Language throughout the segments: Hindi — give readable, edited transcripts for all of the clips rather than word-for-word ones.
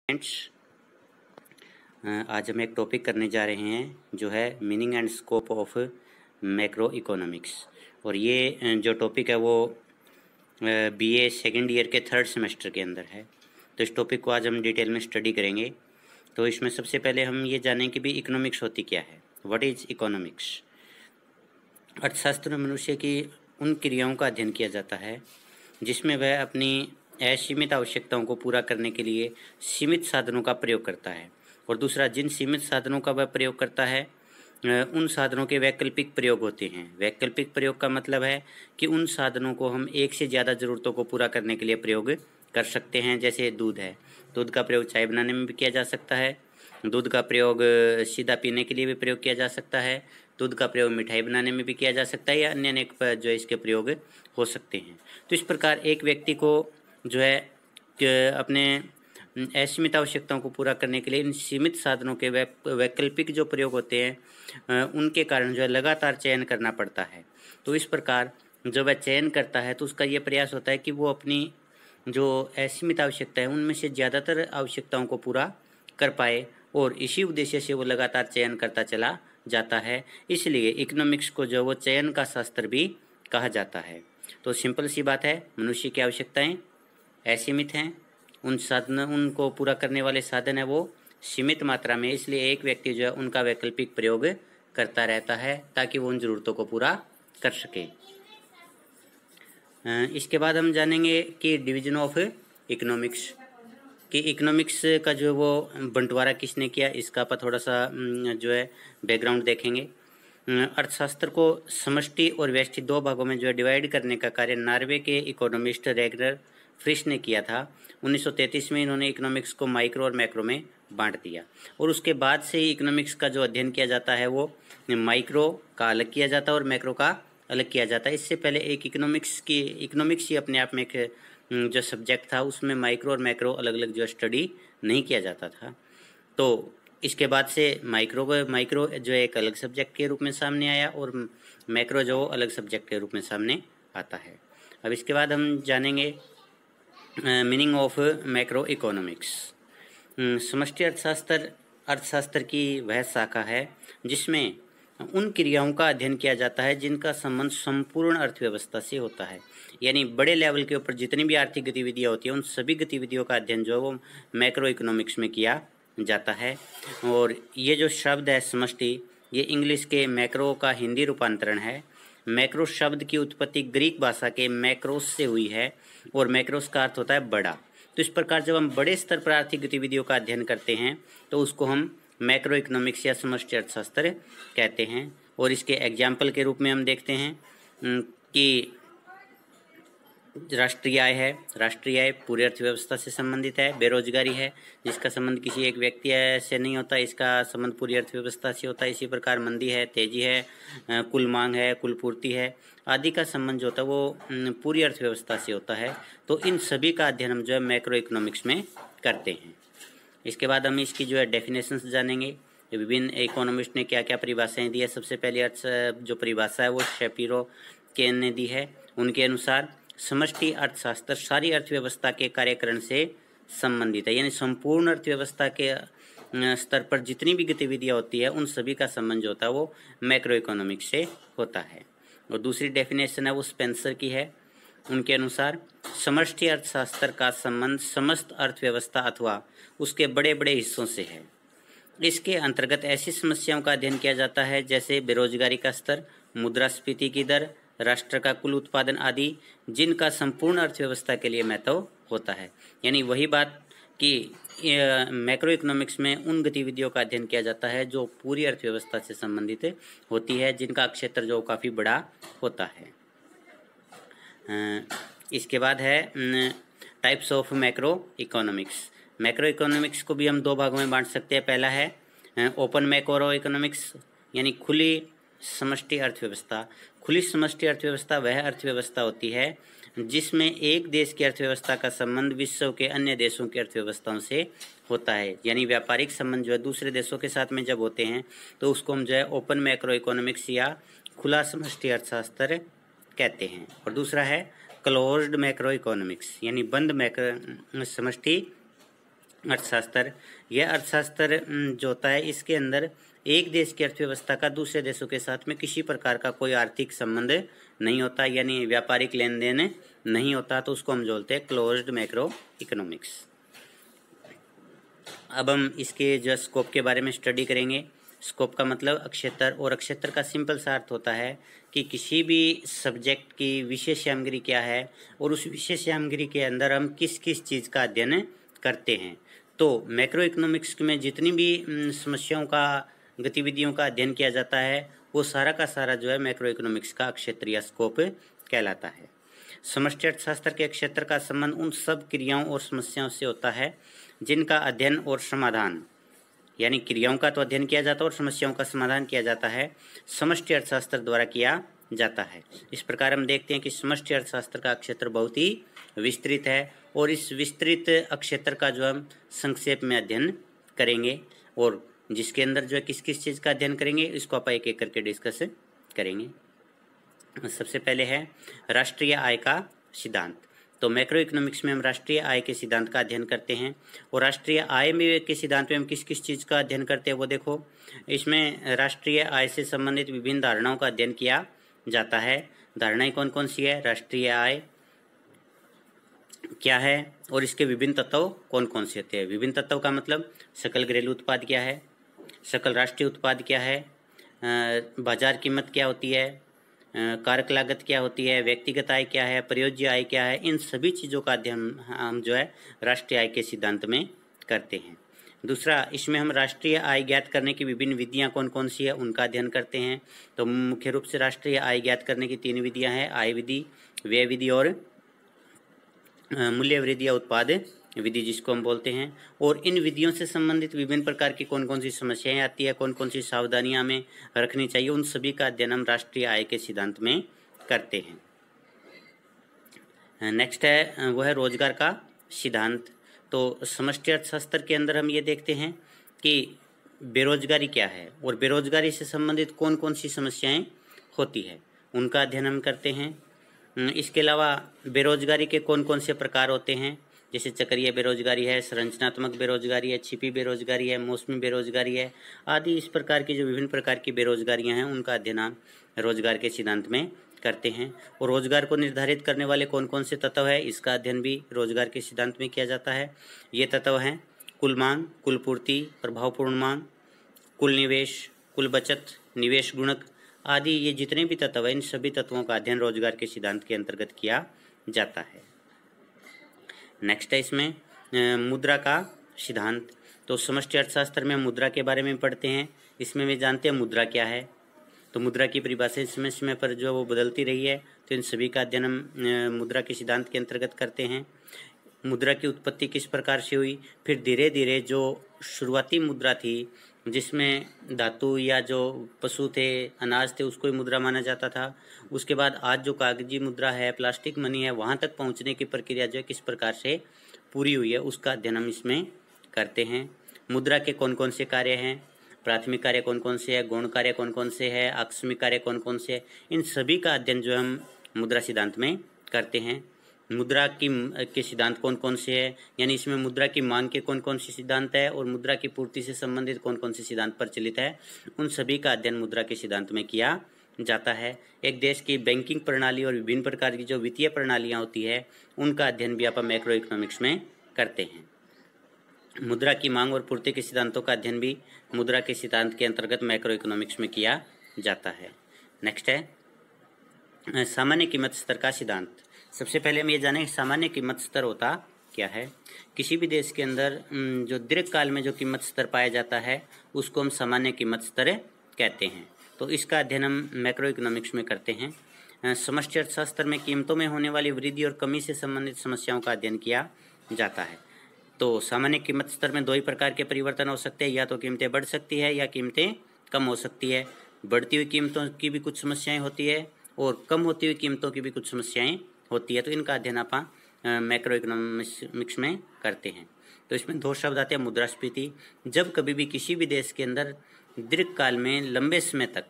फ्रेंड्स, आज हम एक टॉपिक करने जा रहे हैं जो है meaning and scope of macro economics. और ये जो टॉपिक है वो बीए सेकेंड ईयर के थर्ड सेमेस्टर के अंदर है। तो इस टॉपिक को आज हम डिटेल में स्टडी करेंगे। तो इसमें सबसे पहले हम ये जानें कि भी इकोनॉमिक्स होती क्या है। What is economics? अर्थशास्त्र में मनुष्य की उन क्रियाओं का अध्ययन किया जाता है जिसमें वह अपनी असीमित आवश्यकताओं को पूरा करने के लिए सीमित साधनों का प्रयोग करता है। और दूसरा, जिन सीमित साधनों का वह प्रयोग करता है उन साधनों के वैकल्पिक प्रयोग होते हैं। वैकल्पिक प्रयोग का मतलब है कि उन साधनों को हम एक से ज़्यादा ज़रूरतों को पूरा करने के लिए प्रयोग कर सकते हैं। जैसे दूध है, दूध का प्रयोग चाय बनाने में भी किया जा सकता है, दूध का प्रयोग सीधा पीने के लिए भी प्रयोग किया जा सकता है, दूध का प्रयोग मिठाई बनाने में भी किया जा सकता है, या अन्य अनेक जो इसके प्रयोग हो सकते हैं। तो इस प्रकार एक व्यक्ति को जो है अपने असीमित आवश्यकताओं को पूरा करने के लिए इन सीमित साधनों के वैकल्पिक जो प्रयोग होते हैं उनके कारण जो है लगातार चयन करना पड़ता है। तो इस प्रकार जब वह चयन करता है तो उसका ये प्रयास होता है कि वो अपनी जो असीमित आवश्यकता है उनमें से ज़्यादातर आवश्यकताओं को पूरा कर पाए, और इसी उद्देश्य से वो लगातार चयन करता चला जाता है। इसलिए इकोनॉमिक्स को जो वो चयन का शास्त्र भी कहा जाता है। तो सिंपल सी बात है, मनुष्य की आवश्यकताएं असीमित हैं, उनको पूरा करने वाले साधन है वो सीमित मात्रा में, इसलिए एक व्यक्ति जो है उनका वैकल्पिक प्रयोग करता रहता है ताकि वो उन ज़रूरतों को पूरा कर सके। इसके बाद हम जानेंगे कि डिवीजन ऑफ इकोनॉमिक्स, कि इकोनॉमिक्स का जो वो बंटवारा किसने किया, इसका पर थोड़ा सा जो है बैकग्राउंड देखेंगे। अर्थशास्त्र को समष्टि और व्यष्टि दो भागों में जो है डिवाइड करने का कार्य नॉर्वे के इकोनॉमिस्ट रेगनर फ्रिश ने किया था। 1933 में इन्होंने इकोनॉमिक्स को माइक्रो और मैक्रो में बांट दिया, और उसके बाद से ही इकोनॉमिक्स का जो अध्ययन किया जाता है वो माइक्रो का अलग किया जाता है और मैक्रो का अलग किया जाता है। इससे पहले एक इकोनॉमिक्स ही अपने आप में एक जो सब्जेक्ट था उसमें माइक्रो और मैक्रो अलग अलग जो स्टडी नहीं किया जाता था। तो इसके बाद से माइक्रो जो एक अलग सब्जेक्ट के रूप में सामने आया और मैक्रो जो अलग सब्जेक्ट के रूप में सामने आता है। अब इसके बाद हम जानेंगे मीनिंग ऑफ मैक्रो इकोनॉमिक्स। समष्टि अर्थशास्त्र की वह शाखा है जिसमें उन क्रियाओं का अध्ययन किया जाता है जिनका संबंध संपूर्ण अर्थव्यवस्था से होता है। यानी बड़े लेवल के ऊपर जितनी भी आर्थिक गतिविधियाँ होती हैं उन सभी गतिविधियों का अध्ययन जो है वो मैक्रो इकोनॉमिक्स में किया जाता है। और ये जो शब्द है समष्टि, ये इंग्लिश के मैक्रो का हिंदी रूपांतरण है। मैक्रो शब्द की उत्पत्ति ग्रीक भाषा के मैक्रोस से हुई है, और मैक्रोस का अर्थ होता है बड़ा। तो इस प्रकार जब हम बड़े स्तर पर आर्थिक गतिविधियों का अध्ययन करते हैं तो उसको हम मैक्रो इकोनॉमिक्स या समष्टि अर्थशास्त्र कहते हैं। और इसके एग्जाम्पल के रूप में हम देखते हैं कि राष्ट्रीय आय है, राष्ट्रीय आय पूरी अर्थव्यवस्था से संबंधित है। बेरोजगारी है, जिसका संबंध किसी एक व्यक्ति से नहीं होता, इसका संबंध पूरी अर्थव्यवस्था से होता है। इसी प्रकार मंदी है, तेजी है, कुल मांग है, कुल पूर्ति है, आदि का संबंध जो होता है वो पूरी अर्थव्यवस्था से होता है। तो इन सभी का अध्ययन हम जो है मैक्रो इकोनॉमिक्स में करते हैं। इसके बाद हम इसकी जो है डेफिनेशंस जानेंगे। विभिन्न इकोनॉमिस्ट ने क्या क्या परिभाषाएं दी है। सबसे पहली जो परिभाषा है वो शेपिरो के ने दी है। उनके अनुसार समष्टि अर्थशास्त्र सारी अर्थव्यवस्था के कार्यकरण से संबंधित है, यानी संपूर्ण अर्थव्यवस्था के स्तर पर जितनी भी गतिविधियां होती है उन सभी का संबंध जो होता है वो मैक्रो इकोनॉमिक्स से होता है। और दूसरी डेफिनेशन है वो स्पेंसर की है। उनके अनुसार समष्टि अर्थशास्त्र का संबंध समस्त अर्थव्यवस्था अथवा उसके बड़े बड़े हिस्सों से है। इसके अंतर्गत ऐसी समस्याओं का अध्ययन किया जाता है जैसे बेरोजगारी का स्तर, मुद्रास्फीति की दर, राष्ट्र का कुल उत्पादन आदि, जिनका संपूर्ण अर्थव्यवस्था के लिए महत्व होता है। यानी वही बात कि मैक्रो इकोनॉमिक्स में उन गतिविधियों का अध्ययन किया जाता है जो पूरी अर्थव्यवस्था से संबंधित होती है, जिनका क्षेत्र जो काफ़ी बड़ा होता है। इसके बाद है types of macro economics. Macro economics को भी हम दो भागों में बांट सकते हैं। पहला है ओपन मैक्रो इकोनॉमिक्स, यानी खुली समष्टि अर्थव्यवस्था। खुली समष्टि अर्थव्यवस्था वह अर्थव्यवस्था होती है जिसमें एक देश की अर्थव्यवस्था का संबंध विश्व के अन्य देशों की अर्थव्यवस्थाओं से होता है। यानी व्यापारिक संबंध जो है दूसरे देशों के साथ में जब होते हैं तो उसको हम जो है ओपन मैक्रो इकोनॉमिक्स या खुला समष्टि अर्थशास्त्र कहते हैं। और दूसरा है क्लोज्ड मैक्रो इकोनॉमिक्स, यानी बंद समष्टि अर्थशास्त्र, यह अर्थशास्त्र जो होता है इसके अंदर एक देश की अर्थव्यवस्था का दूसरे देशों के साथ में किसी प्रकार का कोई आर्थिक संबंध नहीं होता, यानी व्यापारिक लेन देन नहीं होता, तो उसको हम बोलते हैं क्लोज्ड मैक्रो इकोनॉमिक्स। अब हम इसके जो स्कोप के बारे में स्टडी करेंगे। स्कोप का मतलब अक्षेत्र, और अक्षेत्र का सिंपल सा अर्थ होता है कि किसी भी सब्जेक्ट की विशेष सामग्री क्या है और उस विशेष सामग्री के अंदर हम किस किस चीज़ का अध्ययन करते हैं। तो मैक्रो इकोनॉमिक्स में जितनी भी समस्याओं का, गतिविधियों का अध्ययन किया जाता है वो सारा का सारा जो है मैक्रो इकोनॉमिक्स का अक्षेत्र या स्कोप कहलाता है। समष्टि अर्थशास्त्र के क्षेत्र का संबंध उन सब क्रियाओं और समस्याओं से होता है जिनका अध्ययन और समाधान, यानी क्रियाओं का तो अध्ययन किया जाता है और समस्याओं का समाधान किया जाता है, समष्टि अर्थशास्त्र द्वारा किया जाता है। इस प्रकार हम देखते हैं कि समष्टि अर्थशास्त्र का क्षेत्र बहुत ही विस्तृत है और इस विस्तृत क्षेत्र का जो हम संक्षेप में अध्ययन करेंगे और जिसके अंदर जो है किस किस चीज़ का अध्ययन करेंगे इसको आप एक एक करके डिस्कस करेंगे। सबसे पहले है राष्ट्रीय आय का सिद्धांत। तो मैक्रो इकोनॉमिक्स में हम राष्ट्रीय आय के सिद्धांत का अध्ययन करते हैं और राष्ट्रीय आय में के सिद्धांत में हम किस किस चीज़ का अध्ययन करते हैं वो देखो। इसमें राष्ट्रीय आय से संबंधित विभिन्न धारणाओं का अध्ययन किया जाता है। धारणाएं कौन कौन सी है, राष्ट्रीय आय क्या है और इसके विभिन्न तत्व कौन कौन से होते हैं। विभिन्न तत्व का मतलब सकल घरेलू उत्पाद क्या है, सकल राष्ट्रीय उत्पाद क्या है, बाजार कीमत क्या होती है, कारक लागत क्या होती है, व्यक्तिगत आय क्या है, प्रयोज्य आय क्या है, इन सभी चीज़ों का अध्ययन हम जो है राष्ट्रीय आय के सिद्धांत में करते हैं। दूसरा, इसमें हम राष्ट्रीय आय ज्ञात करने की विभिन्न विधियां कौन कौन सी है उनका अध्ययन करते हैं। तो मुख्य रूप से राष्ट्रीय आय ज्ञात करने की 3 विधियां हैं, आय विधि, व्यय विधि और मूल्य वृद्धि या उत्पाद विधि जिसको हम बोलते हैं। और इन विधियों से संबंधित विभिन्न प्रकार की कौन कौन सी समस्याएं आती है, कौन कौन सी सावधानियां हमें रखनी चाहिए, उन सभी का अध्ययन हम राष्ट्रीय आय के सिद्धांत में करते हैं। नेक्स्ट है वो है रोजगार का सिद्धांत। तो समष्टि अर्थशास्त्र के अंदर हम ये देखते हैं कि बेरोजगारी क्या है और बेरोजगारी से संबंधित कौन कौन सी समस्याएं होती है उनका अध्ययन हम करते हैं। इसके अलावा बेरोजगारी के कौन कौन से प्रकार होते हैं, जैसे चक्रीय बेरोजगारी है, संरचनात्मक बेरोजगारी है, छिपी बेरोजगारी है, मौसमी बेरोजगारी है आदि। इस प्रकार की जो विभिन्न प्रकार की बेरोजगारियां हैं उनका अध्ययन हम रोजगार के सिद्धांत में करते हैं। और रोजगार को निर्धारित करने वाले कौन कौन से तत्व है इसका अध्ययन भी रोजगार के सिद्धांत में किया जाता है। ये तत्व हैं कुल मांग, कुल पूर्ति, प्रभावपूर्ण मांग, कुल निवेश, कुल बचत, निवेश गुणक आदि। ये जितने भी तत्व हैं इन सभी तत्वों का अध्ययन रोजगार के सिद्धांत के अंतर्गत किया जाता है। नेक्स्ट है इसमें मुद्रा का सिद्धांत। तो समष्टि अर्थशास्त्र में मुद्रा के बारे में पढ़ते हैं। इसमें वे जानते हैं मुद्रा क्या है। तो मुद्रा की परिभाषा समय समय पर जो वो बदलती रही है, तो इन सभी का अध्ययन हम मुद्रा के सिद्धांत के अंतर्गत करते हैं। मुद्रा की उत्पत्ति किस प्रकार से हुई, फिर धीरे धीरे जो शुरुआती मुद्रा थी जिसमें धातु या जो पशु थे, अनाज थे, उसको ही मुद्रा माना जाता था। उसके बाद आज जो कागजी मुद्रा है, प्लास्टिक मनी है, वहाँ तक पहुँचने की प्रक्रिया जो है किस प्रकार से पूरी हुई है उसका अध्ययन हम इसमें करते हैं। मुद्रा के कौन कौन से कार्य हैं, प्राथमिक कार्य कौन कौन से है, गौण कार्य कौन कौन से है, आकस्मिक कार्य कौन कौन से है, इन सभी का अध्ययन जो हम मुद्रा सिद्धांत में करते हैं। मुद्रा के सिद्धांत कौन कौन से है, यानी इसमें मुद्रा की मांग के कौन कौन से सिद्धांत है और मुद्रा की पूर्ति से संबंधित कौन कौन से सिद्धांत प्रचलित है, उन सभी का अध्ययन मुद्रा के सिद्धांत में किया जाता है। एक देश की बैंकिंग प्रणाली और विभिन्न प्रकार की जो वित्तीय प्रणालियाँ होती है उनका अध्ययन भी आप मैक्रो इकोनॉमिक्स में करते हैं। मुद्रा की मांग और पूर्ति के सिद्धांतों का अध्ययन भी मुद्रा के सिद्धांत के अंतर्गत मैक्रो इकोनॉमिक्स में किया जाता है। नेक्स्ट है सामान्य कीमत स्तर का सिद्धांत। सबसे पहले हम ये जानें सामान्य कीमत स्तर होता क्या है। किसी भी देश के अंदर जो दीर्घकाल में जो कीमत स्तर पाया जाता है उसको हम सामान्य कीमत स्तर कहते हैं। तो इसका अध्ययन हम मैक्रो इकोनॉमिक्स में करते हैं। समष्टि अर्थशास्त्र में कीमतों में होने वाली वृद्धि और कमी से संबंधित समस्याओं का अध्ययन किया जाता है। तो सामान्य कीमत स्तर में 2 ही प्रकार के परिवर्तन हो सकते हैं, या तो कीमतें बढ़ सकती है या कीमतें कम हो सकती है। बढ़ती हुई कीमतों की भी कुछ समस्याएं होती है और कम होती हुई कीमतों की भी कुछ समस्याएं होती है। तो इनका अध्ययन आप मैक्रो इकोनॉमिक्स में करते हैं। तो इसमें 2 शब्द आते हैं, मुद्रास्फीति। जब कभी भी किसी भी देश के अंदर दीर्घकाल में लंबे समय तक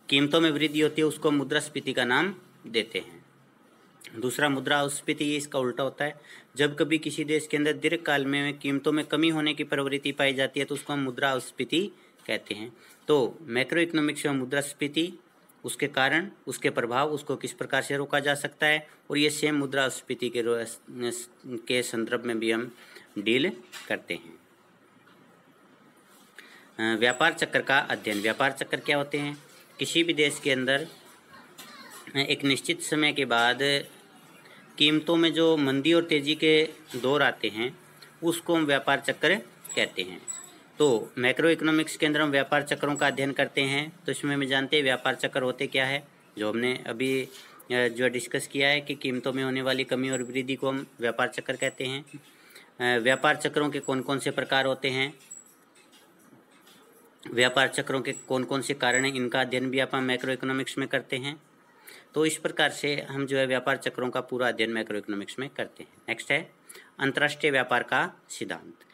कीमतों में वृद्धि होती है उसको मुद्रास्फीति का नाम देते हैं। दूसरा मुद्रास्फीति इसका उल्टा होता है। जब कभी किसी देश के अंदर दीर्घकाल में कीमतों में कमी होने की प्रवृत्ति पाई जाती है तो उसको हम मुद्रास्फीति कहते हैं। तो मैक्रो इकोनॉमिक्स में मुद्रास्फीति, उसके कारण, उसके प्रभाव, उसको किस प्रकार से रोका जा सकता है, और ये सेम मुद्रास्फीति के संदर्भ में भी हम डील करते हैं। व्यापार चक्र का अध्ययन। व्यापार चक्र क्या होते हैं? किसी भी देश के अंदर एक निश्चित समय के बाद कीमतों में जो मंदी और तेज़ी के दौर आते हैं उसको हम व्यापार चक्र कहते हैं। तो मैक्रो इकोनॉमिक्स के अंदर हम व्यापार चक्रों का अध्ययन करते हैं। तो इसमें हम जानते हैं व्यापार चक्र होते क्या है, जो हमने अभी जो डिस्कस किया है कि कीमतों में होने वाली कमी और वृद्धि को हम व्यापार चक्र कहते हैं। व्यापार चक्रों के कौन कौन से प्रकार होते हैं, व्यापार चक्रों के कौन कौन से कारण हैं, इनका अध्ययन भी आप मैक्रो इकोनॉमिक्स में करते हैं। तो इस प्रकार से हम जो है व्यापार चक्रों का पूरा अध्ययन मैक्रो इकोनॉमिक्स में करते हैं। नेक्स्ट है अंतर्राष्ट्रीय व्यापार का सिद्धांत।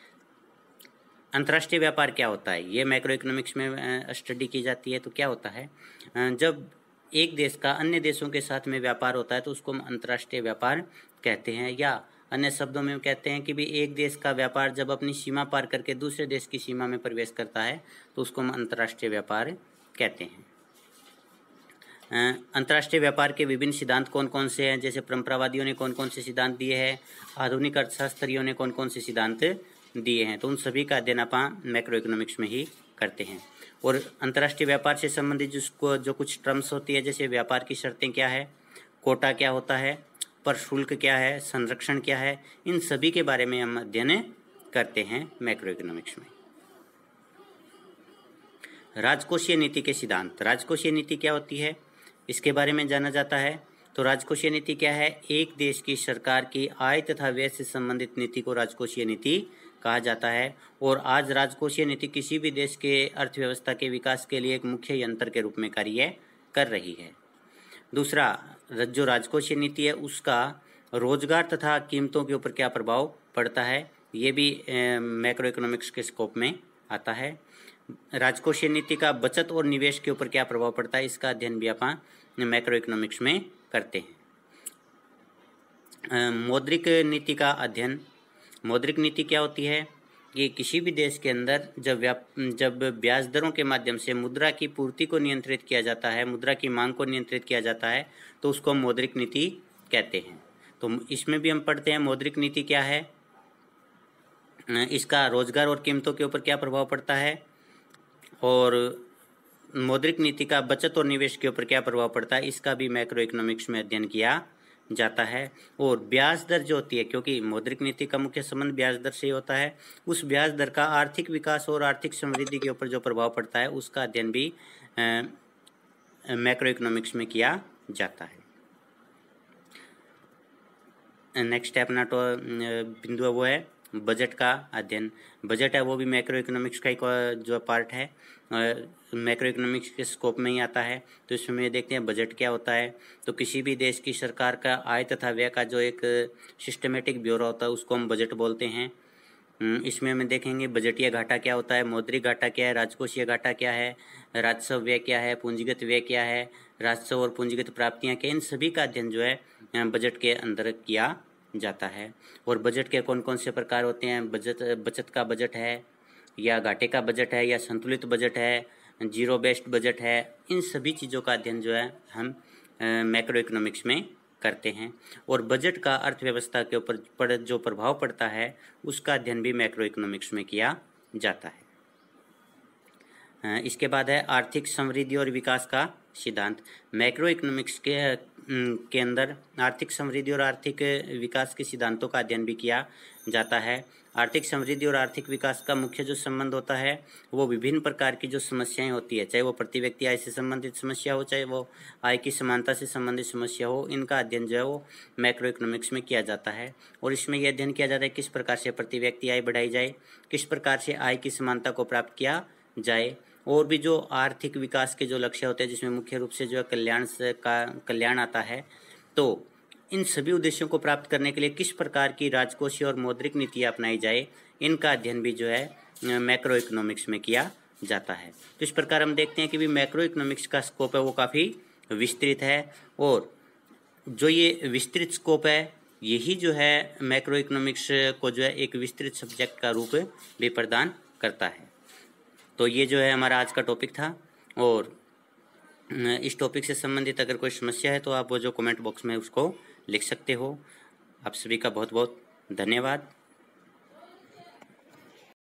अंतर्राष्ट्रीय व्यापार क्या होता है, ये मैक्रो इकोनॉमिक्स में स्टडी की जाती है। तो क्या होता है, जब एक देश का अन्य देशों के साथ में व्यापार होता है तो उसको हम अंतर्राष्ट्रीय व्यापार कहते हैं, या अन्य शब्दों में कहते हैं कि भी एक देश का व्यापार जब अपनी सीमा पार करके दूसरे देश की सीमा में प्रवेश करता है तो उसको हम अंतर्राष्ट्रीय व्यापार कहते हैं। अंतर्राष्ट्रीय व्यापार के विभिन्न सिद्धांत कौन कौन से हैं, जैसे परंपरावादियों ने कौन कौन से सिद्धांत दिए हैं, आधुनिक अर्थशास्त्रियों ने कौन कौन से सिद्धांत दिए हैं, तो उन सभी का अध्ययन आप मैक्रो इकोनॉमिक्स में ही करते हैं। और अंतर्राष्ट्रीय व्यापार से संबंधित जो कुछ टर्म्स होती है, जैसे व्यापार की शर्तें क्या है, कोटा क्या होता है, पर शुल्क क्या है, संरक्षण क्या है, इन सभी के बारे में हम अध्ययन करते हैं मैक्रो इकोनॉमिक्स में। राजकोषीय नीति के सिद्धांत। राजकोषीय नीति क्या होती है, इसके बारे में जाना जाता है। तो राजकोषीय नीति क्या है, एक देश की सरकार की आय तथा व्यय से संबंधित नीति को राजकोषीय नीति कहा जाता है। और आज राजकोषीय नीति किसी भी देश के अर्थव्यवस्था के विकास के लिए एक मुख्य यंत्र के रूप में कार्य कर रही है। दूसरा, जो राजकोषीय नीति है उसका रोजगार तथा कीमतों के ऊपर क्या प्रभाव पड़ता है, ये भी मैक्रो इकोनॉमिक्स के स्कोप में आता है। राजकोषीय नीति का बचत और निवेश के ऊपर क्या प्रभाव पड़ता है, इसका अध्ययन भी आप मैक्रो इकोनॉमिक्स में करते हैं। मौद्रिक नीति का अध्ययन। मौद्रिक नीति क्या होती है कि किसी भी देश के अंदर जब ब्याज दरों के माध्यम से मुद्रा की पूर्ति को नियंत्रित किया जाता है, मुद्रा की मांग को नियंत्रित किया जाता है, तो उसको मौद्रिक नीति कहते हैं। तो इसमें भी हम पढ़ते हैं मौद्रिक नीति क्या है, इसका रोजगार और कीमतों के ऊपर क्या प्रभाव पड़ता है, और मौद्रिक नीति का बचत और निवेश के ऊपर क्या प्रभाव पड़ता है, इसका भी मैक्रो इकोनॉमिक्स में अध्ययन किया जाता है। और ब्याज दर जो होती है, क्योंकि मौद्रिक नीति का मुख्य संबंध ब्याज दर से होता है, उस ब्याज दर का आर्थिक विकास और आर्थिक समृद्धि के ऊपर जो प्रभाव पड़ता है उसका अध्ययन भी मैक्रो इकोनॉमिक्स में किया जाता है। नेक्स्ट है अपना बिंदु है वो है बजट का अध्ययन। बजट है वो भी मैक्रो इकोनॉमिक्स का एक जो पार्ट है, मैक्रो इकोनॉमिक्स के स्कोप में ही आता है। तो इसमें देखते हैं बजट क्या होता है। तो किसी भी देश की सरकार का आय तथा व्यय का जो एक सिस्टमेटिक ब्यौरा होता है उसको हम बजट बोलते हैं। इसमें हम देखेंगे बजटीय घाटा क्या होता है, मौद्रिक घाटा क्या है, राजकोषीय घाटा क्या है, राजस्व व्यय क्या है, पूंजीगत व्यय क्या है, राजस्व और पूंजीगत प्राप्तियाँ क्या, इन सभी का अध्ययन जो है बजट के अंदर किया जाता है। और बजट के कौन कौन से प्रकार होते हैं, बचत का बजट है, या घाटे का बजट है, या संतुलित बजट है, जीरो बेस्ड बजट है, इन सभी चीज़ों का अध्ययन जो है हम मैक्रो इकोनॉमिक्स में करते हैं। और बजट का अर्थव्यवस्था के ऊपर जो प्रभाव पड़ता है उसका अध्ययन भी मैक्रो इकोनॉमिक्स में किया जाता है। इसके बाद है आर्थिक समृद्धि और विकास का सिद्धांत। मैक्रो इकोनॉमिक्स के अंदर आर्थिक समृद्धि और आर्थिक विकास के सिद्धांतों का अध्ययन भी किया जाता है। आर्थिक समृद्धि और आर्थिक विकास का मुख्य जो संबंध होता है वो विभिन्न प्रकार की जो समस्याएं होती है, चाहे वो प्रति व्यक्ति आय से संबंधित समस्या हो, चाहे वो आय की समानता से संबंधित समस्या हो, इनका अध्ययन जो है वो मैक्रो इकोनॉमिक्स में किया जाता है। और इसमें यह अध्ययन किया जाता है किस प्रकार से प्रति व्यक्ति आय बढ़ाई जाए, किस प्रकार से आय की समानता को प्राप्त किया जाए, और भी जो आर्थिक विकास के जो लक्ष्य होते हैं जिसमें मुख्य रूप से जो कल्याण आता है। तो इन सभी उद्देश्यों को प्राप्त करने के लिए किस प्रकार की राजकोषीय और मौद्रिक नीतियाँ अपनाई जाए, इनका अध्ययन भी जो है मैक्रो इकोनॉमिक्स में किया जाता है। तो इस प्रकार हम देखते हैं कि भी मैक्रो इकोनॉमिक्स का स्कोप है वो काफ़ी विस्तृत है। और जो ये विस्तृत स्कोप है, यही जो है मैक्रो इकोनॉमिक्स को जो है एक विस्तृत सब्जेक्ट का रूप भी प्रदान करता है। तो ये जो है हमारा आज का टॉपिक था, और इस टॉपिक से संबंधित अगर कोई समस्या है तो आप वो जो कमेंट बॉक्स में उसको लिख सकते हो। आप सभी का बहुत बहुत धन्यवाद।